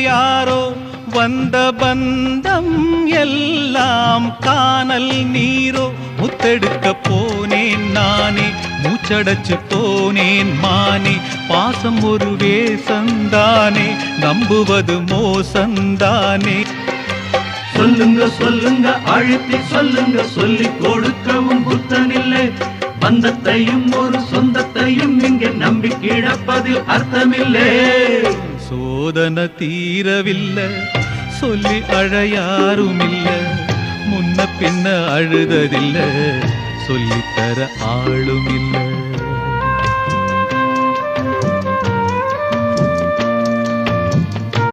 யாரோ வந்த பந்தம் எல்லாம் காணல் நீரோ. முத்தெடுக்க போனேன் நானே, மூச்சடைச்சு போனேன் மானே. பாசம் ஒரு வேசந்தானே, நம்புவது மோசந்தானே. சொல்லுங்க சொல்லுங்க அழுத்தி சொல்லுங்க, சொல்லி கொடுக்கவும் புத்தனில்லை. பந்தத்தையும் ஒரு சொந்தத்தையும் இங்கே நம்பி கிடப்பதில் அர்த்தமில்லை. சோதனை தீரவில்லை, சொல்லி அழ யாருமில்ல. முன்ன பின்ன அழுததில்லை, சொல்லித்தர ஆளுமில்லை.